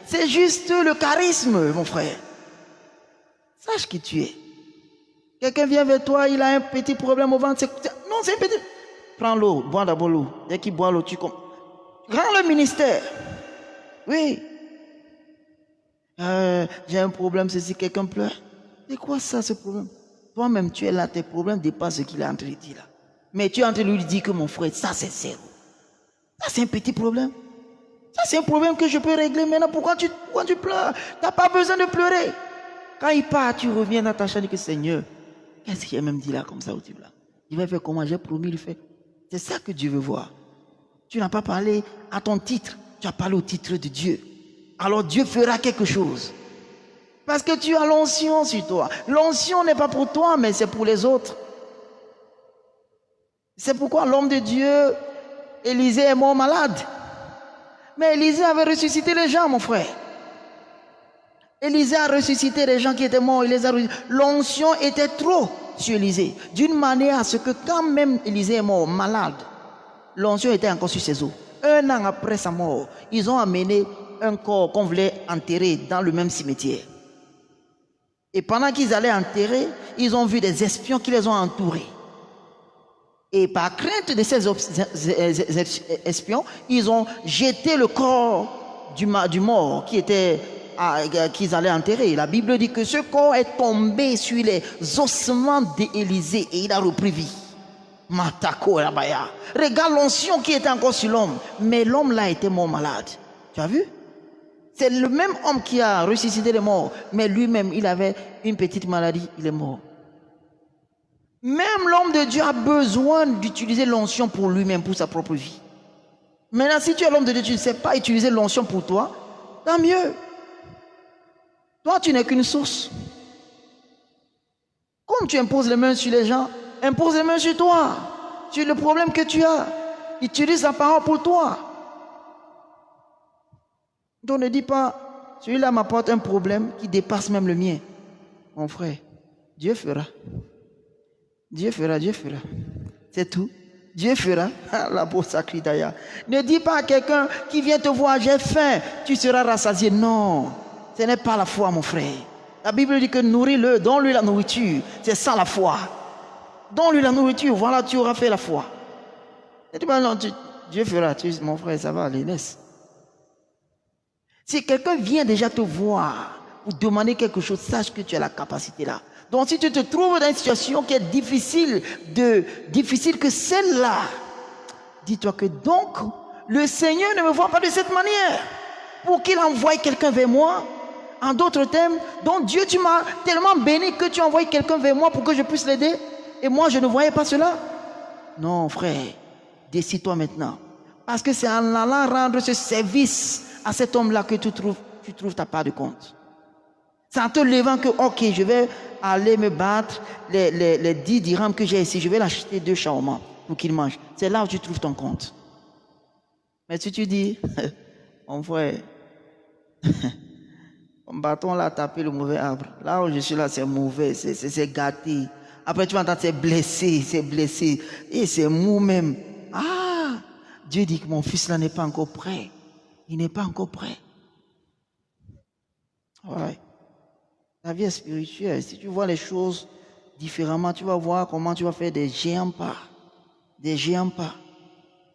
C'est juste le charisme, mon frère. Sache qui tu es. Quelqu'un vient vers toi, il a un petit problème au ventre. Non, c'est un petit... Prends l'eau, bois d'abord l'eau. Dès qu'il boit l'eau, tu comprends. Rends le ministère. Oui. J'ai un problème, c'est si quelqu'un pleure. C'est quoi ça, ce problème? Toi-même, tu es là, tes problèmes dépassent ce qu'il est en train de dire là. Mais tu es en train de lui dire que mon frère, ça c'est zéro. Ça c'est un petit problème. Ça c'est un problème que je peux régler maintenant. Pourquoi tu pleures? Tu n'as pas besoin de pleurer. Quand il part, tu reviens dans ta chambre et dis que Seigneur, qu'est-ce qu'il a même dit là comme ça au type là? Il va faire comment? J'ai promis, il fait. C'est ça que Dieu veut voir. Tu n'as pas parlé à ton titre, tu as parlé au titre de Dieu. Alors Dieu fera quelque chose. Parce que tu as l'onction sur toi. L'onction n'est pas pour toi, mais c'est pour les autres. C'est pourquoi l'homme de Dieu, Élisée, est mort malade. Mais Élisée avait ressuscité les gens, mon frère. Élisée a ressuscité les gens qui étaient morts. L'onction était trop sur Élisée. D'une manière à ce que quand même Élisée est mort malade, l'onction était encore sur ses os. 1 an après sa mort, ils ont amené un corps qu'on voulait enterrer dans le même cimetière. Et pendant qu'ils allaient enterrer, ils ont vu des espions qui les ont entourés. Et par crainte de ces espions, ils ont jeté le corps du mort qu'ils allaient enterrer. La Bible dit que ce corps est tombé sur les ossements d'Élisée et il a repris vie. Matako Rabaya. Regarde l'onction qui était encore sur l'homme. Mais l'homme là était mort malade. Tu as vu? C'est le même homme qui a ressuscité les morts. Mais lui-même, il avait une petite maladie. Il est mort. Même l'homme de Dieu a besoin d'utiliser l'onction pour lui-même, pour sa propre vie. Maintenant, si tu es l'homme de Dieu, tu ne sais pas utiliser l'onction pour toi, tant mieux. Toi, tu n'es qu'une source. Comme tu imposes les mains sur les gens, impose les mains sur toi, sur le problème que tu as. Utilise la parole pour toi. Donc ne dis pas, celui-là m'apporte un problème qui dépasse même le mien. Mon frère, Dieu fera. Dieu fera, Dieu fera. C'est tout. Dieu fera. La beau sacré d'ailleurs. Ne dis pas à quelqu'un qui vient te voir, j'ai faim, tu seras rassasié. Non, ce n'est pas la foi, mon frère. La Bible dit que nourris-le, donne-lui la nourriture. C'est ça la foi. Donne-lui la nourriture, voilà, tu auras fait la foi. Ne dis pas non, Dieu fera. Mon frère, ça va aller, laisse. Si quelqu'un vient déjà te voir pour demander quelque chose, sache que tu as la capacité là. Donc si tu te trouves dans une situation qui est difficile que celle-là, dis-toi que donc le Seigneur ne me voit pas de cette manière pour qu'il envoie quelqu'un vers moi. En d'autres termes, donc Dieu, tu m'as tellement béni que tu envoies quelqu'un vers moi pour que je puisse l'aider. Et moi, je ne voyais pas cela. Non, frère, décide-toi maintenant. Parce que c'est en allant rendre ce service à cet homme-là que tu trouves ta part de compte. C'est en te levant que, ok, je vais aller me battre les 10 dirhams que j'ai ici. Je vais l'acheter 2 shawarma pour qu'il mange. C'est là où tu trouves ton compte. Mais si tu dis, mon frère, mon bâton là a tapé le mauvais arbre. Là où je suis là, c'est mauvais, c'est gâté. Après, tu vas entendre, c'est blessé. Et c'est mou même. Ah, Dieu dit que mon fils là n'est pas encore prêt. Il n'est pas encore prêt. Ouais. La vie est spirituelle. Si tu vois les choses différemment, tu vas voir comment tu vas faire des géants pas. Des géants pas.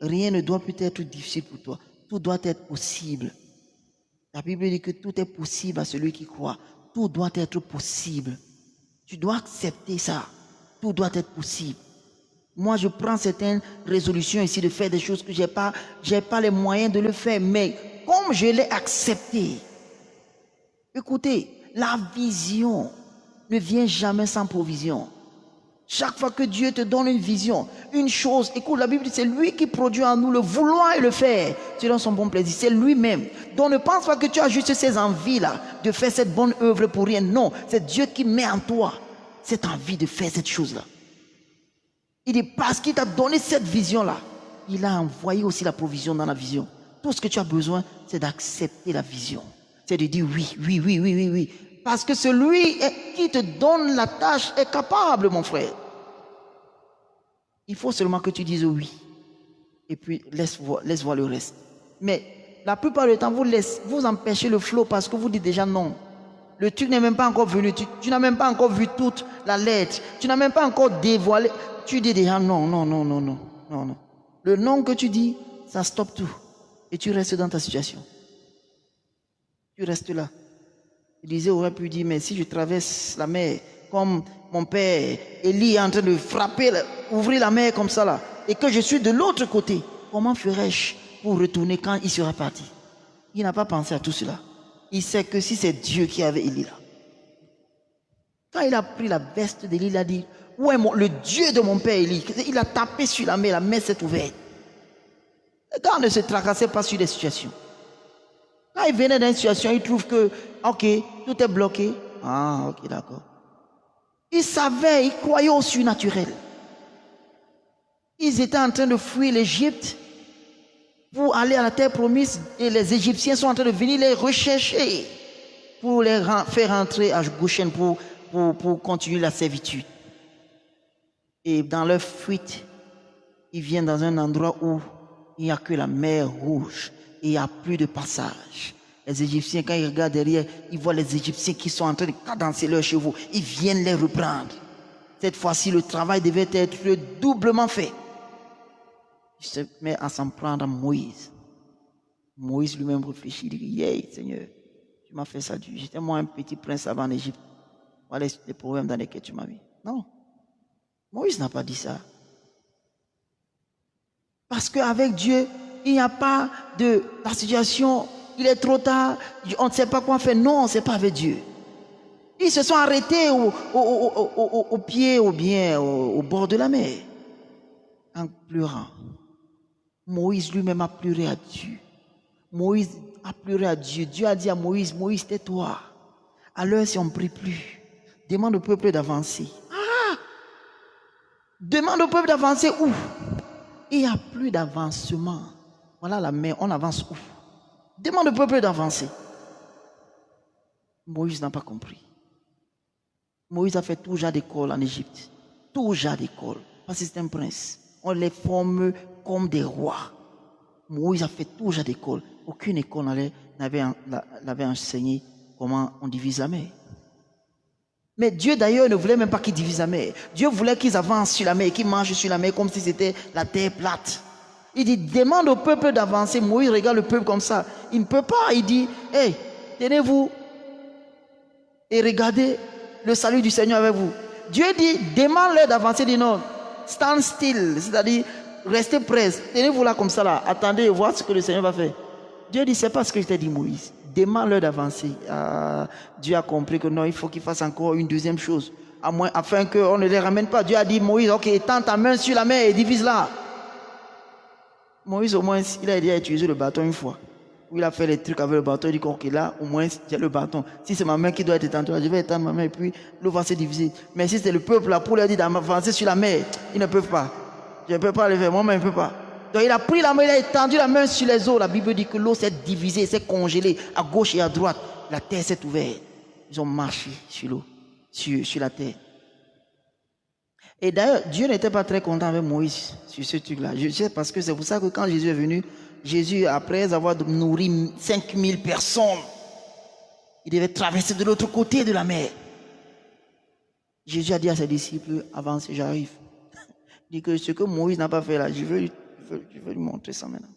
Rien ne doit plus être difficile pour toi. Tout doit être possible. La Bible dit que tout est possible à celui qui croit. Tout doit être possible. Tu dois accepter ça. Tout doit être possible. Moi, je prends certaines résolutions ici de faire des choses que j'ai pas les moyens de le faire. Mais comme je l'ai accepté, écoutez, la vision ne vient jamais sans provision. Chaque fois que Dieu te donne une vision, une chose, écoute, la Bible dit, c'est lui qui produit en nous le vouloir et le faire selon son bon plaisir. C'est lui-même. Donc ne pense pas que tu as juste ces envies-là de faire cette bonne œuvre pour rien. Non, c'est Dieu qui met en toi cette envie de faire cette chose-là. Il dit, parce qu'il t'a donné cette vision-là, il a envoyé aussi la provision dans la vision. Tout ce que tu as besoin, c'est d'accepter la vision. C'est de dire oui. Parce que celui qui te donne la tâche est capable, mon frère. Il faut seulement que tu dises oui. Et puis, laisse voir le reste. Mais la plupart du temps, vous empêchez le flot parce que vous dites déjà non. Le truc n'est même pas encore venu. Tu n'as même pas encore vu toute la lettre. Tu n'as même pas encore dévoilé. Tu dis déjà non, non, non, non, non, non, non. Le non que tu dis, ça stoppe tout. Et tu restes dans ta situation. Tu restes là. Élisée aurait pu dire, mais si je traverse la mer, comme mon père Élie est en train de frapper, ouvrir la mer comme ça là, et que je suis de l'autre côté, comment ferais-je pour retourner quand il sera parti? Il n'a pas pensé à tout cela. Il sait que si c'est Dieu qui avait Élie là. Quand il a pris la veste d'Élie, il a dit, où est le Dieu de mon père Élie? Il a tapé sur la mer s'est ouverte. Quand on ne se tracassait pas sur des situations. Quand il venait dans une situation, il trouve que, ok, tout est bloqué. Ah, ok, d'accord. Il savait, il croyait au surnaturel. Ils étaient en train de fuir l'Égypte pour aller à la terre promise et les Égyptiens sont en train de venir les rechercher pour les faire rentrer à Goshen pour continuer la servitude. Et dans leur fuite, ils viennent dans un endroit où il n'y a que la mer Rouge et il n'y a plus de passage. Les Égyptiens, quand ils regardent derrière, ils voient les Égyptiens qui sont en train de cadencer leurs chevaux. Ils viennent les reprendre. Cette fois-ci, le travail devait être doublement fait. Il se met à s'en prendre à Moïse. Moïse lui-même réfléchit, il dit, yeah, Seigneur, tu m'as fait ça. J'étais moi un petit prince avant en Égypte. Voilà les problèmes dans lesquels tu m'as mis. Non. Moïse n'a pas dit ça. Parce qu'avec Dieu, il n'y a pas de... La situation, il est trop tard, on ne sait pas quoi faire. Non, ce n'est pas avec Dieu. Ils se sont arrêtés au pied ou bien au bord de la mer, en pleurant. Moïse lui-même a pleuré à Dieu. Moïse a pleuré à Dieu. Dieu a dit à Moïse, Moïse, tais-toi. À l'heure, si on ne prie plus, demande au peuple d'avancer. Ah! Demande au peuple d'avancer où? Il n'y a plus d'avancement. Voilà la mer, on avance où? Demande au peuple d'avancer. Moïse n'a pas compris. Moïse a fait tout genre d'école en Égypte. Tout genre d'école. Parce que c'est un prince. On les forme comme des rois. Moïse a fait tout genre d'école. Aucune école n'avait enseigné comment on divise la mer. Mais Dieu d'ailleurs ne voulait même pas qu'ils divisent la mer. Dieu voulait qu'ils avancent sur la mer, qu'ils marchent sur la mer comme si c'était la terre plate. Il dit, demande au peuple d'avancer. Moïse regarde le peuple comme ça. Il ne peut pas. Il dit, hey, tenez-vous et regardez le salut du Seigneur avec vous. Dieu dit, demande-leur d'avancer. Il dit non, stand still, c'est-à-dire restez prêts. Tenez-vous là comme ça là. Attendez et voir ce que le Seigneur va faire. Dieu dit, c'est pas ce que je t'ai dit Moïse. Demande-leur d'avancer. Dieu a compris que non, il faut qu'il fasse encore une deuxième chose. Afin qu'on ne les ramène pas. Dieu a dit, Moïse, ok, tends ta main sur la mer et divise-la. Moïse, au moins, il a déjà utilisé le bâton une fois. Il a fait les trucs avec le bâton. Il dit, ok, là, au moins, j'ai le bâton. Si c'est ma main qui doit être étendue, je vais étendre ma main et puis l'eau va se diviser. Mais si c'est le peuple là pour leur dire d'avancer sur la mer, ils ne peuvent pas. Je ne peux pas le faire, moi-même, je ne peux pas. Donc il a pris la main, il a étendu la main sur les eaux. La Bible dit que l'eau s'est divisée, s'est congelée à gauche et à droite. La terre s'est ouverte. Ils ont marché sur l'eau, sur la terre. Et d'ailleurs, Dieu n'était pas très content avec Moïse sur ce truc-là. Je sais parce que c'est pour ça que quand Jésus est venu, Jésus, après avoir nourri 5000 personnes, il devait traverser de l'autre côté de la mer. Jésus a dit à ses disciples, avancez, j'arrive. Il dit que ce que Moïse n'a pas fait là, je veux lui montrer ça maintenant.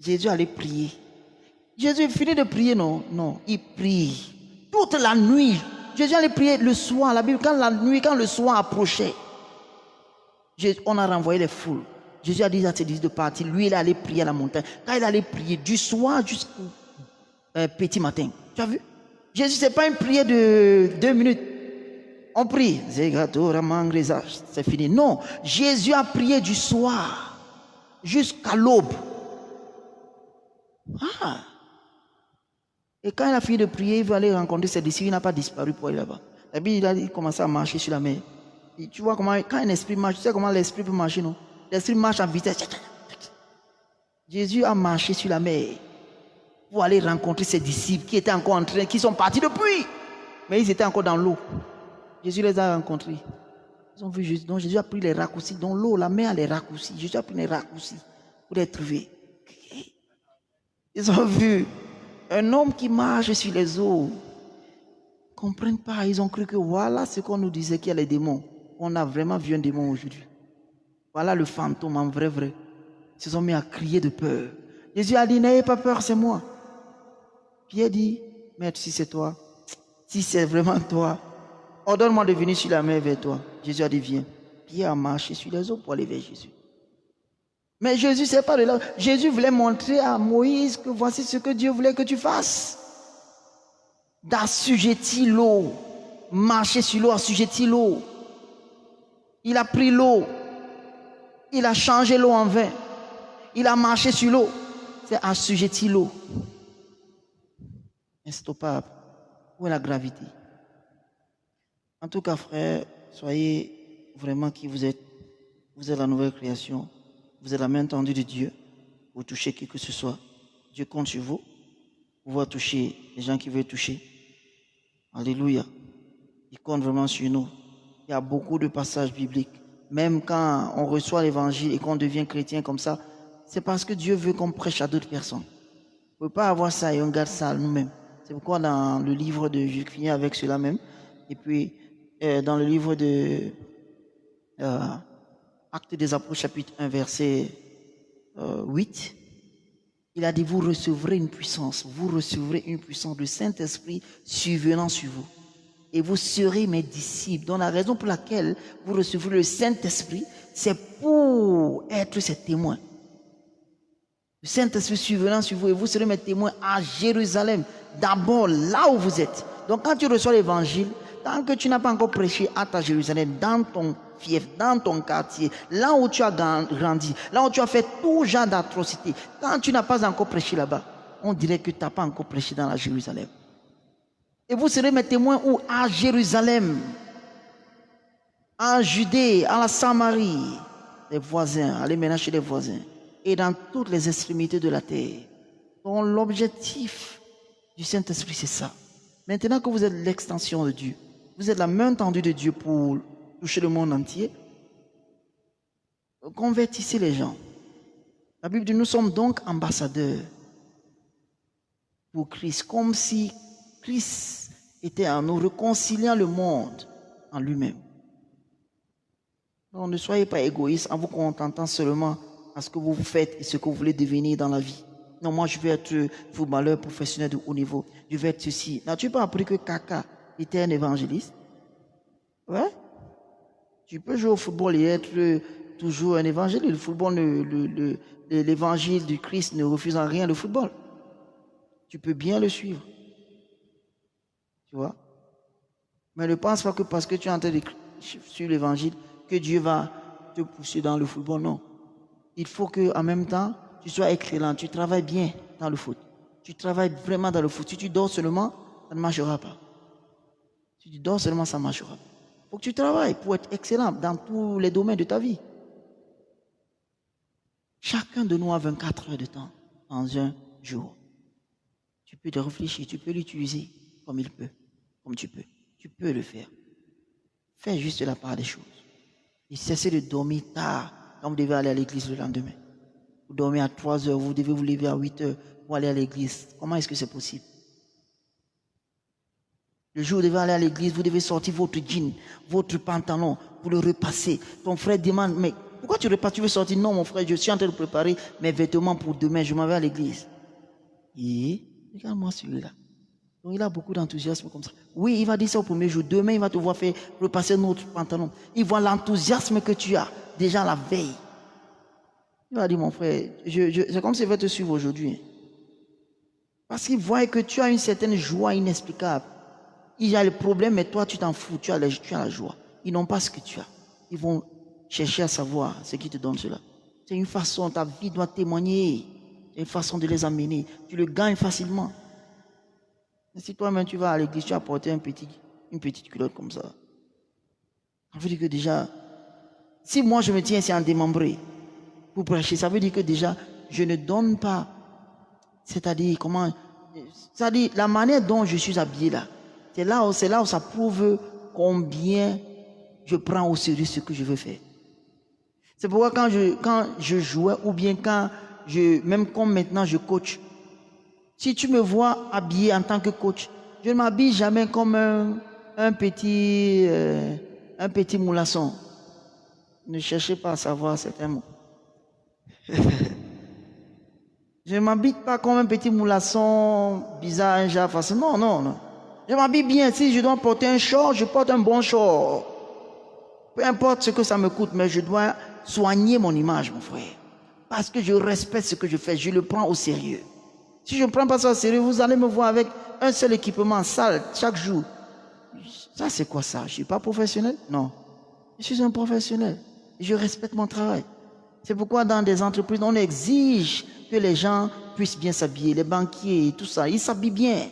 Jésus allait prier. Jésus finit de prier, non? Non, il prie. Toute la nuit, Jésus allait prier le soir. La Bible, quand le soir approchait, on a renvoyé les foules. Jésus a dit à ses disciples de partir. Lui, il allait prier à la montagne. Quand il allait prier du soir jusqu'au petit matin. Tu as vu? Jésus, ce n'est pas une prière de 2 minutes. On prie. C'est fini. Non. Jésus a prié du soir jusqu'à l'aube. Ah. Et quand il a fini de prier, il veut aller rencontrer ses disciples. Il n'a pas disparu pour aller là-bas. Et puis il a commencé à marcher sur la mer. Et tu vois comment, quand un esprit marche, tu sais comment l'esprit peut marcher, non? L'esprit marche en vitesse. Jésus a marché sur la mer pour aller rencontrer ses disciples qui étaient encore en train, qui sont partis depuis. Mais ils étaient encore dans l'eau. Jésus les a rencontrés. Ils ont vu Jésus. Donc Jésus a pris les raccourcis. Dans l'eau, la mer a les raccourcis. Jésus a pris les raccourcis pour les trouver. Ils ont vu un homme qui marche sur les eaux. Ils ne comprennent pas. Ils ont cru que voilà ce qu'on nous disait qu'il y a les démons. On a vraiment vu un démon aujourd'hui. Voilà le fantôme en vrai. Ils se sont mis à crier de peur. Jésus a dit, n'ayez pas peur, c'est moi. Pierre dit, maître, si c'est toi, si c'est vraiment toi, ordonne-moi de venir sur la mer vers toi. Jésus a dit, viens. Pierre a marché sur les eaux pour aller vers Jésus. Mais Jésus, c'est pas de là. Jésus voulait montrer à Moïse que voici ce que Dieu voulait que tu fasses. D'assujettir l'eau. Marcher sur l'eau, assujettir l'eau. Il a pris l'eau. Il a changé l'eau en vin. Il a marché sur l'eau. C'est assujettir l'eau. Instoppable. Où est la gravité? En tout cas, frère, soyez vraiment qui vous êtes. Vous êtes la nouvelle création. Vous êtes la main tendue de Dieu. Vous touchez qui que ce soit. Dieu compte sur vous. Vous pouvez toucher les gens qui veulent toucher. Alléluia. Il compte vraiment sur nous. Il y a beaucoup de passages bibliques. Même quand on reçoit l'évangile et qu'on devient chrétien comme ça, c'est parce que Dieu veut qu'on prêche à d'autres personnes. On ne peut pas avoir ça et on garde ça nous-mêmes. C'est pourquoi dans le livre de... Je finis avec cela même. Et puis, dans le livre de... Actes des Apôtres, chapitre 1, verset 8, il a dit, vous recevrez une puissance du Saint-Esprit survenant sur vous. Et vous serez mes disciples. Donc la raison pour laquelle vous recevrez le Saint-Esprit, c'est pour être ses témoins. Le Saint-Esprit survenant sur vous et vous serez mes témoins à Jérusalem. D'abord, là où vous êtes. Donc quand tu reçois l'évangile, tant que tu n'as pas encore prêché à ta Jérusalem, dans ton fief, dans ton quartier, là où tu as grandi, là où tu as fait tout genre d'atrocités, quand tu n'as pas encore prêché là-bas, on dirait que tu n'as pas encore prêché dans la Jérusalem. Et vous serez mes témoins où? À Jérusalem, en Judée, en la Samarie, les voisins, allez maintenant chez les voisins, et dans toutes les extrémités de la terre. Donc l'objectif du Saint-Esprit, c'est ça. Maintenant que vous êtes l'extension de Dieu, vous êtes la main tendue de Dieu pour toucher le monde entier, convertissez les gens. La Bible dit, nous sommes donc ambassadeurs pour Christ, comme si Christ était en nous, réconciliant le monde en lui-même. Donc ne soyez pas égoïste en vous contentant seulement à ce que vous faites et ce que vous voulez devenir dans la vie. Non, moi je veux être footballeur professionnel de haut niveau. Je veux être ceci. N'as-tu pas appris que Kaka était un évangéliste? Ouais. Tu peux jouer au football et être toujours un évangéliste. Le football, l'évangile du Christ ne refuse en rien le football. Tu peux bien le suivre. Tu vois? Mais ne pense pas que parce que tu es en train de suivre l'évangile, que Dieu va te pousser dans le football. Non. Il faut qu'en même temps, tu sois excellent. Tu travailles bien dans le foot. Tu travailles vraiment dans le foot. Si tu dors seulement, ça ne marchera pas. Si tu dors seulement, ça ne marchera pas. Il faut que tu travailles pour être excellent dans tous les domaines de ta vie. Chacun de nous a 24 heures de temps dans un jour. Tu peux te réfléchir, tu peux l'utiliser comme il peut, comme tu peux. Tu peux le faire. Fais juste la part des choses. Et cessez de dormir tard quand vous devez aller à l'église le lendemain. Vous dormez à 3 heures, vous devez vous lever à 8 heures pour aller à l'église. Comment est-ce que c'est possible? Le jour où vous devez aller à l'église, vous devez sortir votre jean, votre pantalon pour le repasser. Ton frère demande, mais pourquoi tu repasses? Tu veux sortir? Non, mon frère, je suis en train de préparer mes vêtements pour demain, je m'en vais à l'église. Et regarde-moi celui-là. Donc il a beaucoup d'enthousiasme comme ça. Oui, il va dire ça au premier jour. Demain, il va te voir faire repasser notre pantalon. Il voit l'enthousiasme que tu as déjà la veille. Il va dire, mon frère, c'est comme s'il va te suivre aujourd'hui. Parce qu'il voit que tu as une certaine joie inexplicable. Il y a le problème, mais toi, tu t'en fous. Tu as la joie. Ils n'ont pas ce que tu as. Ils vont chercher à savoir ce qui te donne cela. C'est une façon, ta vie doit témoigner. C'est une façon de les amener. Tu le gagnes facilement. Mais si toi-même tu vas à l'église, tu as porté une petite culotte comme ça. Ça veut dire que déjà, si moi je me tiens ici en démembré pour prêcher, ça veut dire que déjà, je ne donne pas. C'est-à-dire, c'est-à-dire, la manière dont je suis habillé là, c'est là où ça prouve combien je prends au sérieux ce que je veux faire. C'est pourquoi quand je jouais, ou bien même comme maintenant je coach, Si tu me vois habillé en tant que coach, je ne m'habille jamais comme un petit moulasson. Ne cherchez pas à savoir certains mots. Je ne m'habille pas comme un petit moulasson bizarre, un genre facile. Non, non, non. Je m'habille bien. Si je dois porter un short, je porte un bon short. Peu importe ce que ça me coûte, mais je dois soigner mon image, mon frère. Parce que je respecte ce que je fais, je le prends au sérieux. Si je ne prends pas ça au sérieux, vous allez me voir avec un seul équipement sale chaque jour. Ça, c'est quoi ça? Je ne suis pas professionnel? Non. Je suis un professionnel. Je respecte mon travail. C'est pourquoi dans des entreprises, on exige que les gens puissent bien s'habiller. Les banquiers et tout ça, ils s'habillent bien.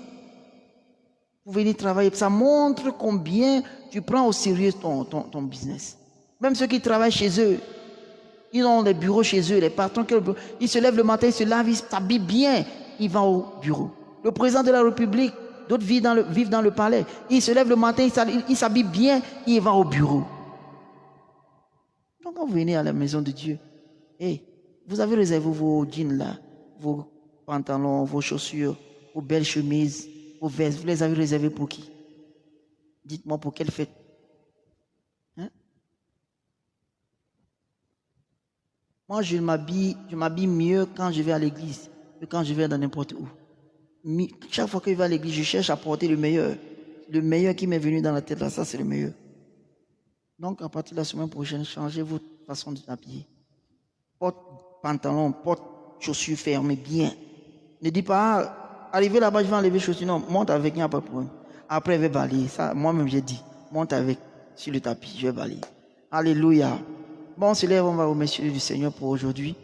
Pour venir travailler, ça montre combien tu prends au sérieux ton business. Même ceux qui travaillent chez eux, ils ont des bureaux chez eux, les patrons, ils se lèvent le matin, ils se lavent, ils s'habillent bien, ils vont au bureau. Le président de la République, d'autres vivent dans le palais. Ils se lèvent le matin, ils s'habillent bien, ils vont au bureau. Donc quand vous venez à la maison de Dieu, vous avez réservé vos jeans là, vos pantalons, vos chaussures, vos belles chemises, vos vestes, vous les avez réservés pour qui? Dites-moi pour quelle fête? Hein? Moi, je m'habille mieux quand je vais à l'église que quand je vais dans n'importe où. Chaque fois que je vais à l'église, je cherche à porter le meilleur. Le meilleur qui m'est venu dans la tête là, ça c'est le meilleur. Donc, à partir de la semaine prochaine, changez votre façon de s'habiller. Porte pantalon, porte chaussures fermées bien. Ne dis pas, arrivez là-bas, je vais enlever chaussures. Non, monte avec, il n'y a pas de problème. Après, je vais balayer. Ça, moi-même, j'ai dit, monte avec sur le tapis, je vais balayer. Alléluia. Bon, on se lève, on va remercier du Seigneur pour aujourd'hui.